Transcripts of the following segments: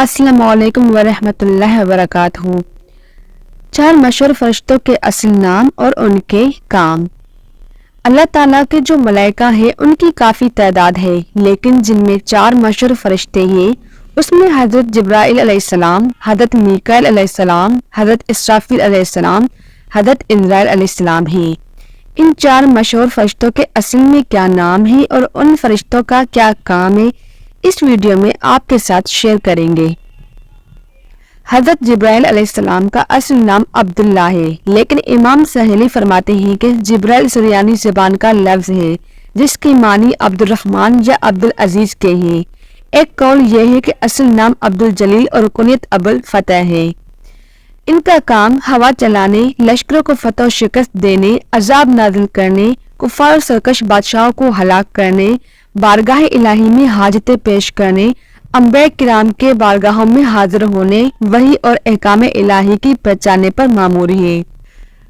السلام علیکم ورحمۃ اللہ وبرکاتہ۔ 4 مشہور فرشتوں کے اصل نام اور ان کے کام۔ اللہ تعالیٰ کے جو ملائکہ ہیں ان کی کافی تعداد ہے، لیکن جن میں 4 مشہور فرشتے ہیں اس میں حضرت جبرائیل علیہ السلام، حضرت میکائیل علیہ السلام، حضرت اسرافیل علیہ السلام، حضرت عزرائیل علیہ السلام ہیں۔ ان 4 مشہور فرشتوں کے اصل میں کیا نام ہے اور ان فرشتوں کا کیا کام ہے، اس ویڈیو میں آپ کے ساتھ شیئر کریں گے۔ حضرت جبرائیل علیہ السلام کا اصل نام عبداللہ ہے، لیکن امام سہیلی فرماتے ہیں کہ جبرائیل سریانی زبان کا لفظ ہے جس کی معنی عبد الرحمن یا عبد العزیز کے ہیں۔ ایک قول یہ ہے کہ اصل نام عبد الجلیل اور کنیت ابو الفتح ہے۔ ان کا کام ہوا چلانے، لشکروں کو فتح و شکست دینے، عذاب نازل کرنے، کفار اور سرکش بادشاہوں کو ہلاک کرنے، بارگاہ الہی میں حاجتیں پیش کرنے، انبیاء کرام کے بارگاہوں میں حاضر ہونے، وحی اور احکام الہی کی پہچانے پر مامور ہے۔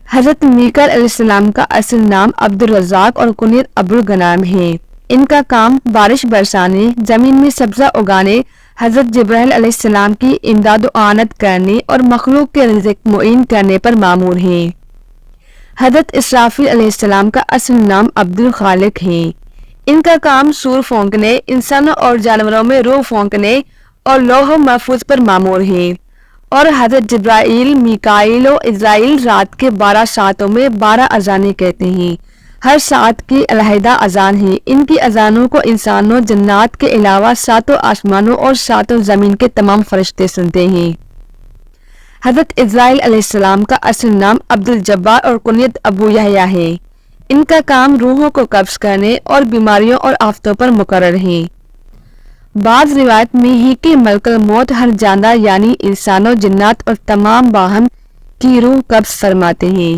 حضرت میکائیل علیہ السلام کا اصل نام عبد الرزاق اور کنیت ابو الغنام ہے۔ ان کا کام بارش برسانے، زمین میں سبزہ اگانے، حضرت جبرائیل علیہ السلام کی امداد و اعانت کرنے اور مخلوق کے رزق معین کرنے پر مامور ہے۔ حضرت اسرافیل علیہ السلام کا اصل نام عبد الخالق ہے۔ ان کا کام سور پھونکنے، انسانوں اور جانوروں میں روح پھونکنے اور لوح محفوظ پر مامور ہے۔ اور حضرت جبرائیل، میکائیل و عزرائیل رات کے 12 ساعتوں میں 12 اذانیں کہتے ہیں۔ ہر ساعت کی علیحدہ اذان ہے۔ ان کی اذانوں کو انسانوں، جنات کے علاوہ 7 آسمانوں اور 7 زمین کے تمام فرشتے سنتے ہیں۔ حضرت عزرائیل علیہ السلام کا اصل نام عبد الجبار اور کنیت ابو یحییٰ ہے۔ ان کا کام روحوں کو قبض کرنے اور بیماریوں اور آفتوں پر مقرر ہے۔ بعض روایت میں ہے کہ ملک الموت ہر جاندار یعنی انسانوں، جنات اور تمام باہم کی روح قبض فرماتے ہیں۔